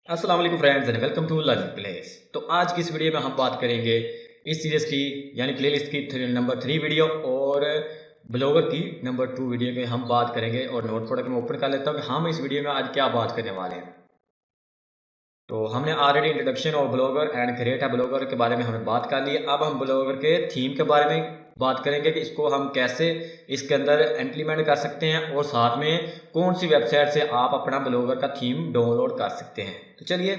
अस्सलाम वालेकुम friends and welcome to learning place. तो आज की इस वीडियो में हम बात करेंगे इस सीरीज़ की यानी प्लेलिस्ट की नंबर 3 वीडियो और ब्लॉगर की नंबर 2 वीडियो में हम बात करेंगे। और नोट प्रोडक्ट में ओपन कर लेता हूँ कि हम इस वीडियो में आज क्या बात करने वाले हैं। तो हमने ऑलरेडी इंट्रोडक्शन और blogger and create a blogger के बारे में हमने बात कर ली। अब हम ब्लॉगर के थीम के बारे में बात करेंगे कि इसको हम कैसे इसके अंदर इम्प्लीमेंट कर सकते हैं और साथ में कौन सी वेबसाइट से आप अपना ब्लॉगर का थीम डाउनलोड कर सकते हैं। तो चलिए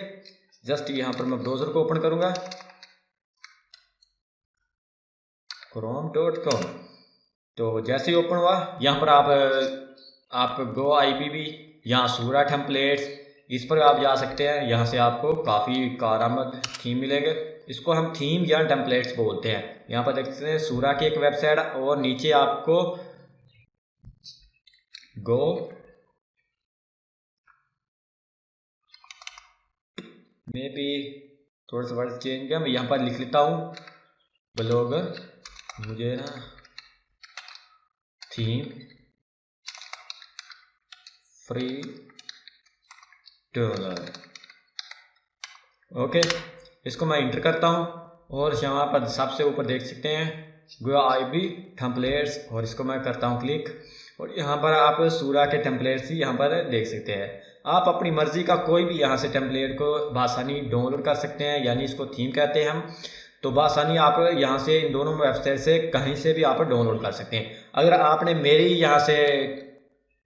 जस्ट यहाँ पर मैं ब्राउज़र को ओपन करूँगा chrome.com। तो जैसे ही ओपन हुआ यहाँ पर आप गो IPB यहाँ सूरा टेम्पलेट्स इस पर आप जा सकते हैं। यहाँ से आपको काफ़ी कारआमद थीम मिलेंगे। इसको हम थीम या टेम्पलेट्स बोलते हैं। यहाँ पर देख सकते हैं सूरा की एक वेबसाइट और नीचे आपको गो में भी थोड़ा सा वर्ड चेंज किया। मैं यहाँ पर लिख लेता हूँ ब्लॉगर, मुझे ना थीम फ्री डाउनलोड। ओके, इसको मैं इंटर करता हूँ और यहाँ पर सबसे ऊपर देख सकते हैं गो IPB टेम्पलेट्स और इसको मैं करता हूँ क्लिक। और यहाँ पर आप सूरा के टेम्पलेट्स ही यहाँ पर देख सकते हैं। आप अपनी मर्जी का कोई भी यहाँ से टेम्पलेट को बआसानी डाउनलोड कर सकते हैं, यानी इसको थीम कहते हैं हम। तो बआसानी आप यहाँ से इन दोनों वेबसाइट से कहीं से भी आप डाउनलोड कर सकते हैं। अगर आपने मेरी यहाँ से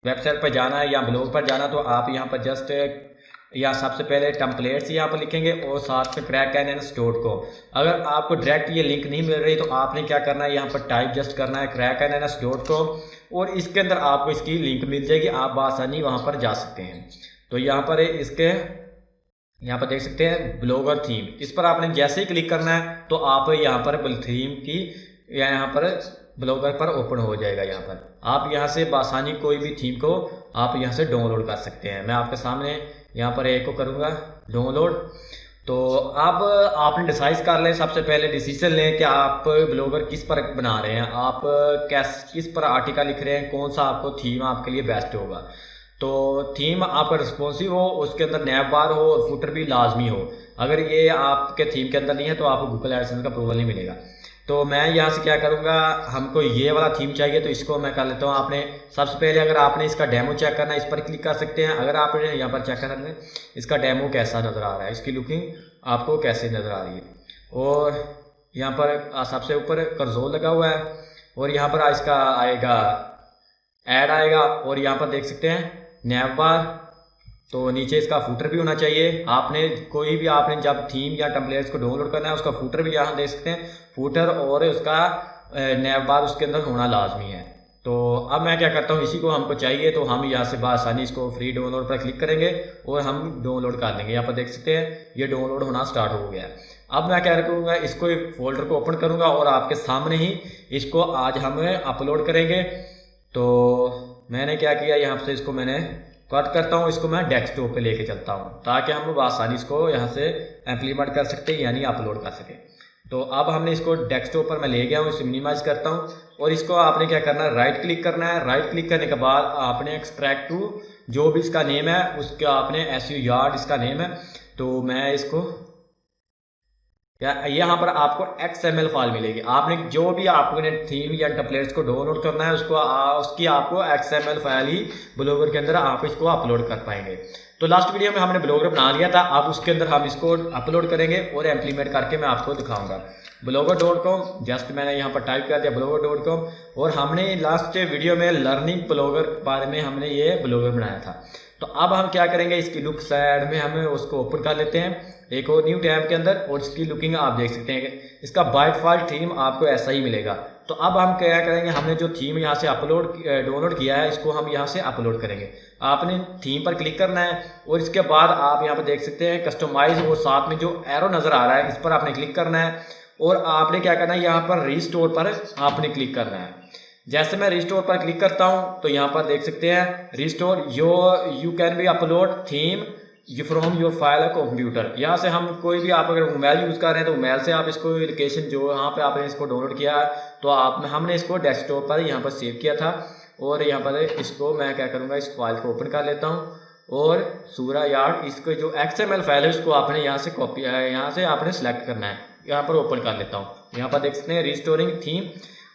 वेबसाइट पर जाना है या ब्लॉग पर जाना तो आप यहाँ पर जस्ट या सबसे पहले टेम्पलेट्स यहाँ पर लिखेंगे और साथ में cracknns.com। अगर आपको डायरेक्ट ये लिंक नहीं मिल रही तो आपने क्या करना है, यहाँ पर टाइप जस्ट करना है cracknns.com और इसके अंदर आपको इसकी लिंक मिल जाएगी। आप बआसानी वहाँ पर जा सकते हैं। तो यहाँ पर इसके यहाँ पर देख सकते हैं ब्लॉगर थीम, इस पर आपने जैसे ही क्लिक करना है तो आप यहाँ पर थीम की यहाँ पर ब्लॉगर पर ओपन हो जाएगा। यहाँ पर आप यहाँ से बआसानी कोई भी थीम को आप यहाँ से डाउनलोड कर सकते हैं। मैं आपके सामने यहाँ पर एक को करूँगा डाउनलोड। तो अब आपने डिसाइड कर लें, सबसे पहले डिसीजन लें कि आप ब्लॉगर किस पर बना रहे हैं, आप किस पर आर्टिकल लिख रहे हैं, कौन सा आपको थीम आपके लिए बेस्ट होगा। तो थीम आपका रिस्पॉन्सिव हो, उसके अंदर नैब बार हो और फुटर भी लाजमी हो। अगर ये आपके थीम के अंदर नहीं है तो आपको गूगल एडसेंस का अप्रूवल नहीं मिलेगा। तो मैं यहाँ से क्या करूँगा, हमको ये वाला थीम चाहिए तो इसको मैं कर लेता हूँ। आपने सबसे पहले अगर आपने इसका डेमो चेक करना है इस पर क्लिक कर सकते हैं। अगर आपने यहाँ पर चेक करना है इसका डेमो कैसा नज़र आ रहा है, इसकी लुकिंग आपको कैसे नज़र आ रही है। और यहाँ पर सबसे ऊपर कंसोल लगा हुआ है और यहाँ पर इसका आएगा ऐड आएगा और यहाँ पर देख सकते हैं नैव बार। तो नीचे इसका फूटर भी होना चाहिए। आपने कोई भी आपने जब थीम या टेम्पलेट्स को डाउनलोड करना है उसका फूटर भी यहाँ देख सकते हैं, फूटर और उसका नैव बार उसके अंदर होना लाजमी है। तो अब मैं क्या करता हूँ, इसी को हमको चाहिए तो हम यहाँ से बआसानी इसको फ्री डाउनलोड पर क्लिक करेंगे और हम डाउनलोड कर लेंगे। यहाँ पर देख सकते हैं ये डाउनलोड होना स्टार्ट हो गया है। अब मैं क्या करूँगा, इसको एक फोल्डर को ओपन करूँगा और आपके सामने ही इसको आज हम अपलोड करेंगे। तो मैंने क्या किया, यहाँ से इसको मैंने कट करता हूँ, इसको मैं डेस्कटॉप पे लेके चलता हूँ ताकि हम आसानी इसको यहाँ से इम्प्लीमेंट कर सकते हैं यानी अपलोड कर सकें। तो अब हमने इसको डेस्कटॉप पर मैं ले गया हूँ, इसे मिनिमाइज करता हूँ और इसको आपने क्या करना है, राइट क्लिक करना है। राइट क्लिक करने के बाद आपने एक्सट्रैक्ट टू जो भी इसका नेम है उसका आपने SU यार्ड इसका नेम है। तो मैं इसको यहाँ पर आपको XML फाइल मिलेगी। आपने जो भी आपने थीम या टेम्पलेट्स को डाउनलोड करना है उसको उसकी आपको XML फाइल ही ब्लॉगर के अंदर आप इसको अपलोड कर पाएंगे। तो लास्ट वीडियो में हमने ब्लॉगर बना लिया था, अब उसके अंदर हम इसको अपलोड करेंगे और इम्प्लीमेंट करके मैं आपको दिखाऊंगा। blogger.com जस्ट मैंने यहाँ पर टाइप कर दिया blogger.com और हमने लास्ट वीडियो में लर्निंग ब्लॉगर बारे में हमने ये ब्लॉगर बनाया था। तो अब हम क्या करेंगे, इसकी लुक साइड में हमें उसको ओपन कर लेते हैं एक और न्यू टैब के अंदर और इसकी लुकिंग आप देख सकते हैं कि इसका बाय डिफॉल्ट थीम आपको ऐसा ही मिलेगा। तो अब हम क्या करेंगे, हमने जो थीम यहाँ से डाउनलोड किया है इसको हम यहाँ से अपलोड करेंगे। आपने थीम पर क्लिक करना है और इसके बाद आप यहाँ पर देख सकते हैं कस्टमाइज और साथ में जो एरो नज़र आ रहा है इस पर आपने क्लिक करना है और आपने क्या करना है, यहाँ पर रिस्टोर पर आपने क्लिक करना है। जैसे मैं रिस्टोर पर क्लिक करता हूँ तो यहाँ पर देख सकते हैं restore you can be upload theme from your file computer. यहाँ से हम कोई भी आप अगर मोबाइल यूज़ कर रहे हैं तो मोबाइल से आप इसको लोकेशन जो यहाँ पे आपने इसको डाउनलोड किया है तो हमने इसको डेस्कटॉप पर यहाँ पर सेव किया था और यहाँ पर इसको मैं क्या करूँगा, इस फाइल को ओपन कर लेता हूँ और सूरा यार्ड, इसको जो XML फाइल है उसको आपने यहाँ से कॉपी यहाँ से आपने सेलेक्ट करना है। यहाँ पर ओपन कर लेता हूँ। यहाँ पर देख सकते हैं रिस्टोरिंग थीम,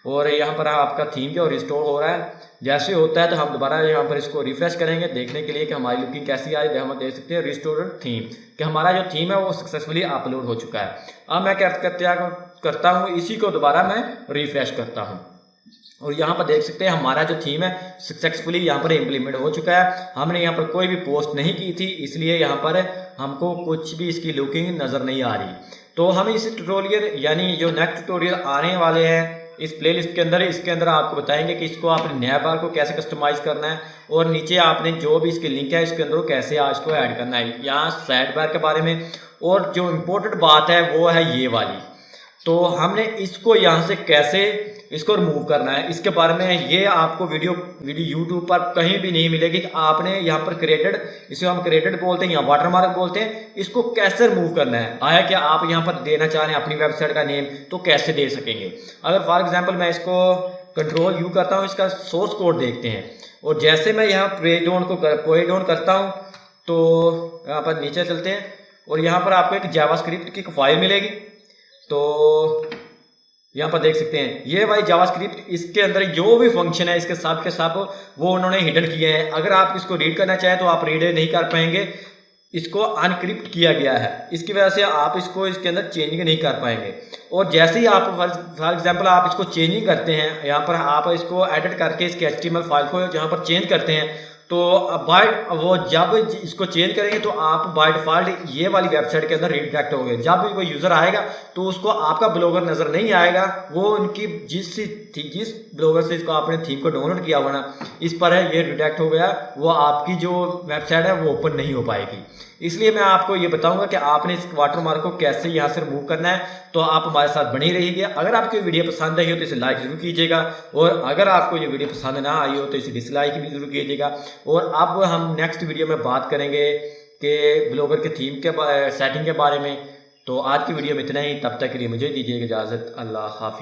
और यहाँ पर आपका थीम जो रिस्टोर हो रहा है। जैसे होता है तो हम दोबारा यहाँ पर इसको रिफ्रेश करेंगे देखने के लिए कि हमारी लुकिंग कैसी आई। हम देख सकते हैं रिस्टोर थीम कि हमारा जो थीम है वो सक्सेसफुली अपलोड हो चुका है। अब मैं क्या करता हूँ, इसी को दोबारा मैं रिफ्रेश करता हूँ और यहाँ पर देख सकते हैं हमारा जो थीम है सक्सेसफुली यहाँ पर इम्प्लीमेंट हो चुका है। हमने यहाँ पर कोई भी पोस्ट नहीं की थी, इसलिए यहाँ पर हमको कुछ भी इसकी लुकिंग नज़र नहीं आ रही। तो हम इस ट्यूटोरियल यानी जो नेक्स्ट ट्यूटोरियल आने वाले हैं इस प्लेलिस्ट के अंदर, इसके अंदर आपको बताएंगे कि इसको आपने नया बार को कैसे कस्टमाइज करना है और नीचे आपने जो भी इसके लिंक है इसके अंदर कैसे आज को ऐड करना है, यहाँ साइड बार के बारे में। और जो इम्पोर्टेंट बात है वो है ये वाली, तो हमने इसको यहाँ से कैसे इसको रिमूव करना है इसके बारे में ये आपको वीडियो यूट्यूब पर कहीं भी नहीं मिलेगी। आपने यहाँ पर क्रिएटेड, इसे हम क्रिएटेड बोलते हैं या वाटरमार्क बोलते हैं, इसको कैसे रिमूव करना है। आया कि आप यहाँ पर देना चाह रहे हैं अपनी वेबसाइट का नेम, तो कैसे दे सकेंगे। अगर फॉर एग्जांपल मैं इसको कंट्रोल यू करता हूँ, इसका सोर्स कोड देखते हैं, और जैसे मैं यहाँ पेज डाउन करता हूँ तो यहाँ पर नीचे चलते हैं और यहाँ पर आपको एक जावास्क्रिप्ट की फाइल मिलेगी। तो यहाँ पर देख सकते हैं ये भाई जावास्क्रिप्ट, इसके अंदर जो भी फंक्शन है इसके सब के सब वो उन्होंने हिडन किए हैं। अगर आप इसको रीड करना चाहें तो आप रीड नहीं कर पाएंगे, इसको अनक्रिप्ट किया गया है, इसकी वजह से आप इसको इसके अंदर चेंजिंग नहीं कर पाएंगे। और जैसे ही आप फॉर एग्जांपल आप इसको चेंजिंग करते हैं, यहाँ पर आप इसको एडिट करके इसके HTML फाइल को जहाँ पर चेंज करते हैं, तो बाय वो जब इसको चेंज करेंगे तो आप बाय डिफॉल्ट ये वाली वेबसाइट के अंदर रिडायरेक्ट होंगे। जब भी कोई यूज़र आएगा तो उसको आपका ब्लॉगर नज़र नहीं आएगा, वो उनकी जिस ब्लॉगर से इसको आपने थीम को डाउनलोड किया हुआ ना, इस पर है ये रिडायरेक्ट हो गया, वो आपकी जो वेबसाइट है वो ओपन नहीं हो पाएगी। इसलिए मैं आपको ये बताऊंगा कि आपने इस वाटरमार्क को कैसे यहाँ से रिमूव करना है। तो आप हमारे साथ बनी रहिए। अगर आपको वीडियो पसंद आई हो तो इसे लाइक जरूर कीजिएगा, और अगर आपको ये वीडियो पसंद ना आई हो तो इसे डिसलाइक भी जरूर कीजिएगा। और अब हम नेक्स्ट वीडियो में बात करेंगे कि ब्लॉगर के थीम के सेटिंग के बारे में। तो आज की वीडियो में इतना ही, तब तक के लिए मुझे दीजिएगा इजाज़त। अल्लाह हाफिज़।